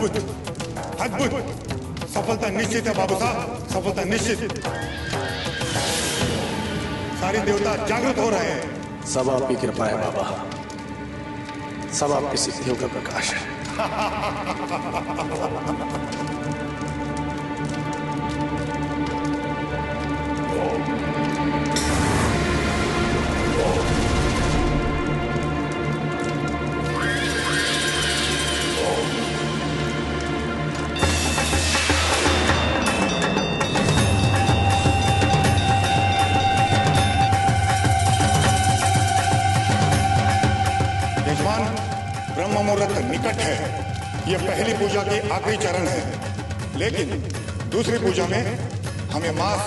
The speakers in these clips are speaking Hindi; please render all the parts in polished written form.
अद्भुत, अद्भुत। सफलता निश्चित है बाबू साहब, सफलता निश्चित। सारे देवता जागृत हो रहे हैं। सब आपकी कृपा है बाबा, सब आपकी सिद्धियों का प्रकाश है। ब्रह्म मुहूर्त निकट है। यह पहली पूजा के आखिरी चरण है, लेकिन दूसरी पूजा में हमें मांस,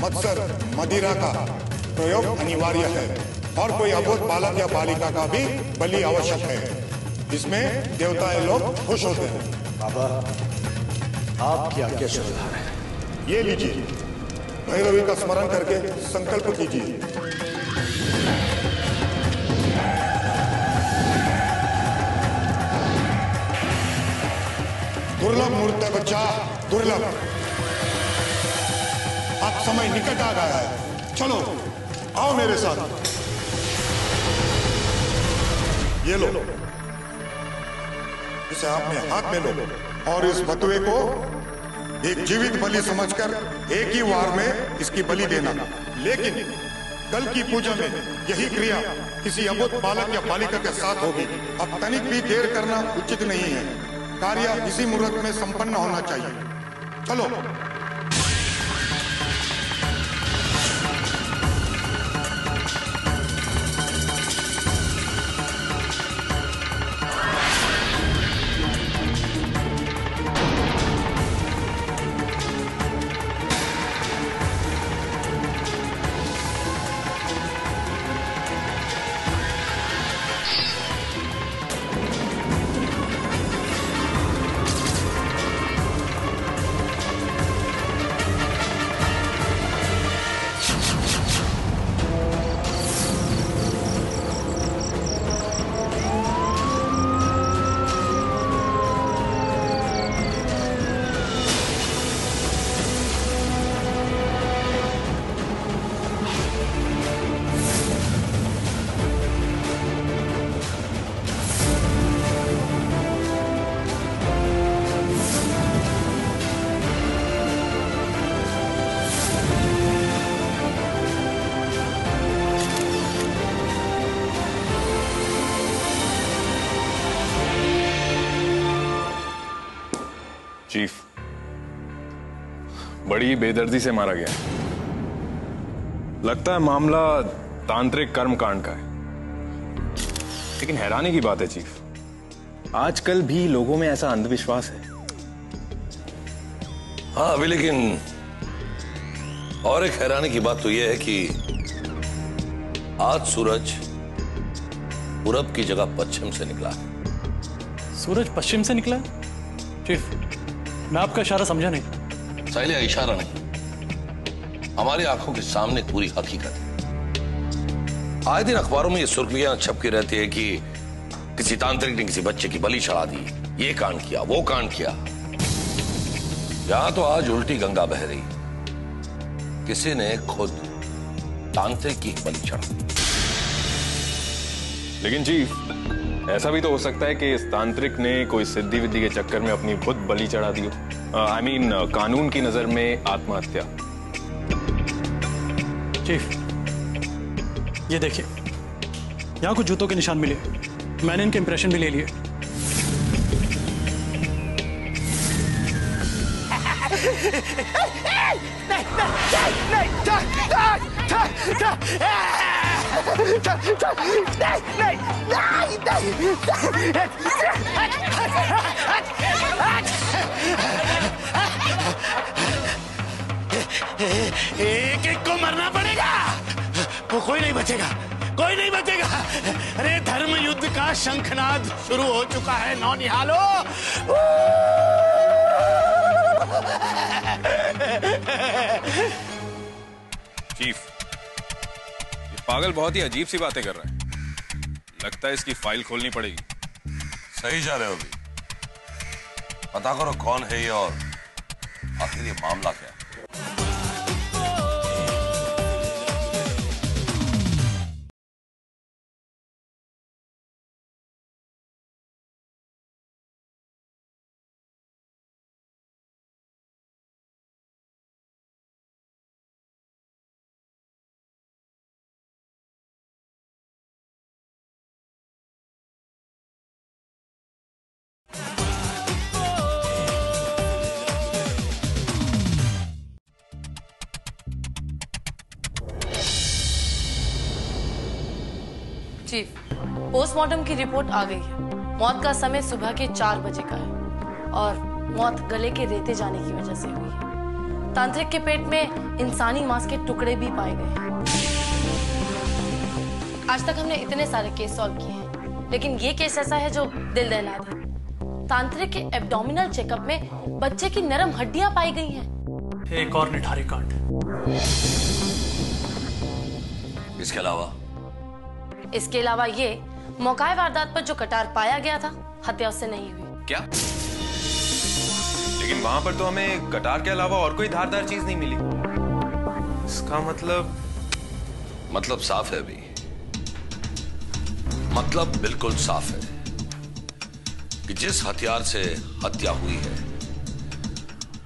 मत्सर, मदिरा का प्रयोग अनिवार्य है और कोई अबोध बालक या बालिका का भी बलि आवश्यक है। इसमें देवताएं लोग खुश होते हैं। बाबा, आपकी आज्ञा श्रद्धा है। ये लीजिए, भैरवी का स्मरण करके संकल्प कीजिए। दुर्लभ मुहूर्त है बच्चा, दुर्लभ। अब समय निकट आ गया है। चलो आओ मेरे साथ। ये लो, इसे आपने हाथ में लो और इस बटुए को एक जीवित बलि समझकर एक ही वार में इसकी बलि देना। लेकिन कल की पूजा में यही क्रिया किसी अबोध बालक या बालिका के साथ होगी। अब तनिक भी देर करना उचित नहीं है। कार्य इसी मुहूर्त में संपन्न होना चाहिए। चलो। चीफ, बड़ी बेदर्दी से मारा गया। लगता है मामला तांत्रिक कर्म कांड का है। लेकिन हैरानी की बात है चीफ, आजकल भी लोगों में ऐसा अंधविश्वास है। हाँ, अभी लेकिन और एक हैरानी की बात तो यह है कि आज सूरज पूरब की जगह पश्चिम से निकला है। सूरज पश्चिम से निकला? चीफ, मैं आपका इशारा समझा नहीं। साहिल, इशारा नहीं, हमारी आंखों के सामने पूरी हकीकत है। आए दिन अखबारों में ये सुर्खियां छपकी रहती है कि किसी तांत्रिक ने किसी बच्चे की बलि चढ़ा दी, ये कांड किया, वो कांड किया। यहां तो आज उल्टी गंगा बह रही, किसी ने खुद तांत्रिक की बलि चढ़ा। लेकिन चीफ, ऐसा भी तो हो सकता है कि इस तांत्रिक ने कोई सिद्धि विद्धि के चक्कर में अपनी खुद बलि चढ़ा दी हो। आई मीन कानून की नजर में आत्महत्या। चीफ, ये देखिए, यहां कुछ जूतों के निशान मिले। मैंने इनके इंप्रेशन भी ले लिए। एक एक को मरना पड़ेगा, वो कोई नहीं बचेगा, कोई नहीं बचेगा। अरे धर्म युद्ध का शंखनाद शुरू हो चुका है नौनिहालो। चीफ, ये पागल बहुत ही अजीब सी बातें कर रहा है। लगता है इसकी फाइल खोलनी पड़ेगी। सही जा रहे हो अभी। पता करो कौन है ये और आखिर ये मामला क्या है। चीफ, पोस्टमार्टम की रिपोर्ट आ गई है। मौत का समय सुबह के 4 बजे का है और मौत गले के रेते जाने की वजह से हुई है। तांत्रिक के पेट में इंसानी मांस के टुकड़े भी पाए गए हैं। आज तक हमने इतने सारे केस सॉल्व किए हैं, लेकिन ये केस ऐसा है जो दिल दहला दे। तांत्रिक के एब्डोमिनल चेकअप में बच्चे की नरम हड्डियां पाई गई हैं। एक और निठारी कांड। इसके अलावा ये मौकाए वारदात पर जो कटार पाया गया था, हत्या उससे नहीं हुई। क्या? लेकिन वहां पर तो हमें कटार के अलावा और कोई धारदार चीज नहीं मिली। इसका मतलब साफ है अभी। मतलब बिल्कुल साफ है कि जिस हथियार से हत्या हुई है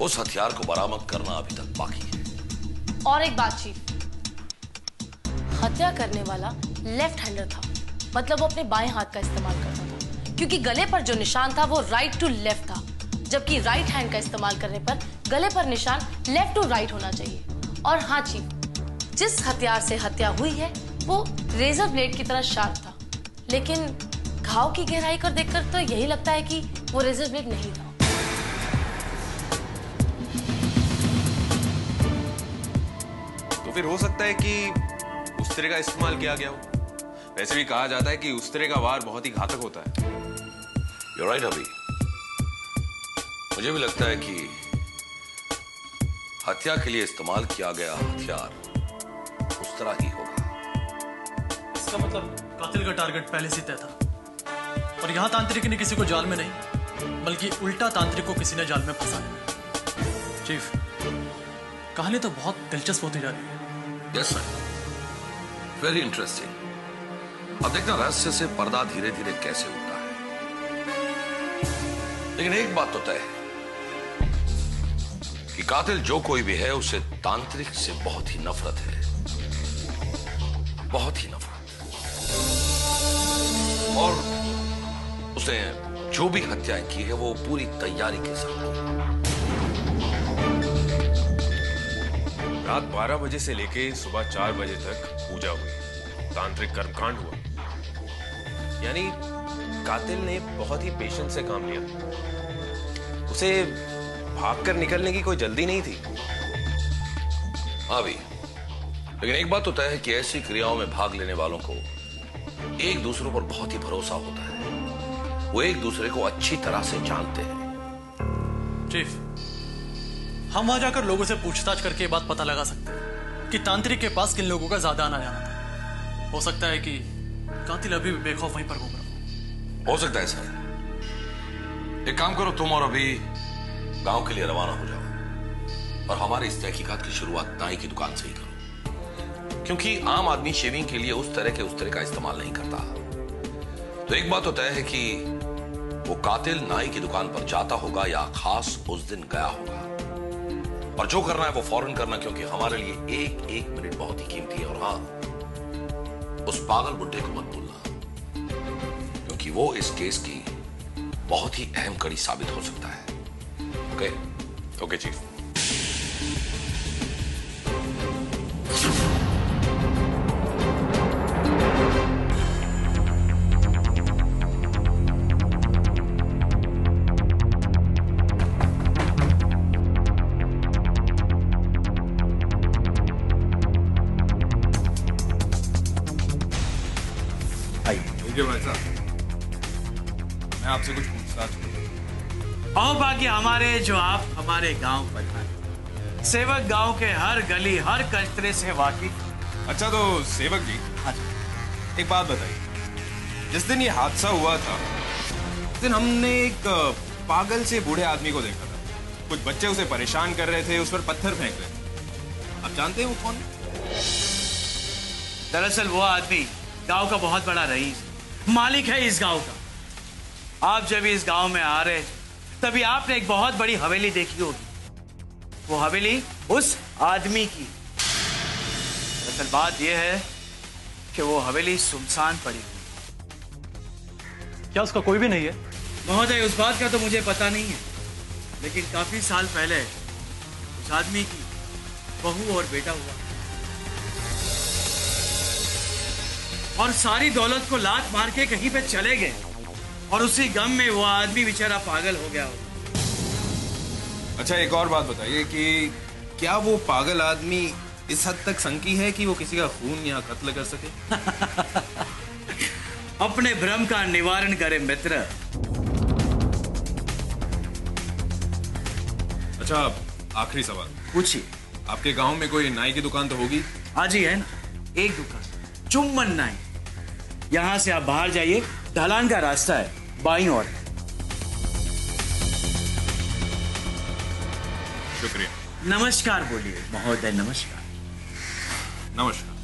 उस हथियार को बरामद करना अभी तक बाकी है। और एक बात चीफ, हत्या करने वाला लेफ्ट हैंडर था, मतलब वो अपने बाएं हाथ का इस्तेमाल करता था, क्योंकि गले पर जो निशान था वो राइट टू लेफ्ट था, जबकि राइट हैंड का इस्तेमाल करने पर गले पर निशान लेफ्ट टू राइट होना चाहिए। और हाँ चीफ, जिस हथियार से हत्या हुई है वो रेजर ब्लेड की तरह शार्प था, लेकिन घाव की गहराई कर देखकर तो यही लगता है कि वो रेजर ब्लेड नहीं था। तो फिर हो सकता है कि उस तरह का इस्तेमाल किया गया हो। वैसे भी कहा जाता है कि उस तरह का वार बहुत ही घातक होता है। You're right, अभी मुझे भी लगता है कि हत्या के लिए इस्तेमाल किया गया हथियार उस तरह ही होगा। इसका मतलब कातिल का टारगेट पहले से तय था और यहां तांत्रिक ने किसी को जाल में नहीं, बल्कि उल्टा तांत्रिक को किसी ने जाल में फंसाया। चीफ, कहानी तो बहुत दिलचस्प होती जा रही है। Yes sir, very interesting. अब देखना रहस्य से पर्दा धीरे धीरे कैसे उठता है। लेकिन एक बात तो तय है कि कातिल जो कोई भी है उसे तांत्रिक से बहुत ही नफरत है, बहुत ही नफरत। और उसने जो भी हत्याएं की है वो पूरी तैयारी के साथ की। रात 12 बजे से लेके सुबह 4 बजे तक पूजा हुई, तांत्रिक कर्मकांड हुआ। यानी कातिल ने बहुत ही पेशेंस से काम लिया। उसे भागकर निकलने की कोई जल्दी नहीं थी। हाँ भी, लेकिन एक बात तो तय है कि ऐसी क्रियाओं में भाग लेने वालों को एक दूसरे पर बहुत ही भरोसा होता है। वो एक दूसरे को अच्छी तरह से जानते हैं। चीफ, हम वहां जाकर लोगों से पूछताछ करके ये बात पता लगा सकते हैं कि तांत्रिक के पास किन लोगों का ज्यादा आना जाना था। हो सकता है कि कातिल अभी भी बेखौफ वहीं पर घूम रहा हो सकता है सर। एक काम करो, तुम और अभी गांव के लिए रवाना हो जाओ और हमारी इस तहकीकात की शुरुआत नाई की दुकान से ही करो, क्योंकि आम आदमी शेविंग के लिए उस तरह का इस्तेमाल नहीं करता। तो एक बात तो तय है कि वो कातिल नाई की दुकान पर जाता होगा या खास उस दिन गया होगा। और जो करना है वो फौरन करना, क्योंकि हमारे लिए एक मिनट बहुत ही कीमती है। और हाँ, उस पागल बुड्ढे को मत भूलना, क्योंकि वो इस केस की बहुत ही अहम कड़ी साबित हो सकता है। ओके? Okay chief. भाई साहब, मैं आपसे कुछ पूछताछ करूं। आओ बाकी हमारे जो आप हमारे गांव पर आए। सेवक गांव के हर गली हर कचरे से वाकिफ। अच्छा तो सेवक जी, हाँ जी, एक बात बताइए। जिस दिन ये हादसा हुआ था उस दिन हमने एक पागल से बूढ़े आदमी को देखा था। कुछ बच्चे उसे परेशान कर रहे थे, उस पर पत्थर फेंक रहे थे। आप जानते हैं वो कौन है? दरअसल वो आदमी गांव का बहुत बड़ा रईस, मालिक है इस गांव का। आप जब इस गांव में आ रहे तभी आपने एक बहुत बड़ी हवेली देखी होगी। वो हवेली उस आदमी की। दरअसल बात यह है कि वो हवेली सुनसान पड़ी हुई। क्या उसका कोई भी नहीं है? महोदय, उस बात का तो मुझे पता नहीं है, लेकिन काफी साल पहले उस आदमी की बहू और बेटा हुआ और सारी दौलत को लात मार के कहीं पे चले गए और उसी गम में वो आदमी बेचारा पागल हो गया। अच्छा, एक और बात बताइए कि क्या वो पागल आदमी इस हद तक संकी है कि वो किसी का खून या कत्ल कर सके? अपने भ्रम का निवारण करे मित्र। अच्छा, आखिरी सवाल पूछिए। आपके गांव में कोई नाई की दुकान तो होगी? आज ही है ना, एक दुकान, चुम्बन नाई। यहां से आप बाहर जाइए, ढलान का रास्ता है, बाईं ओर। शुक्रिया। नमस्कार बोलिए महोदय। नमस्कार। नमस्कार।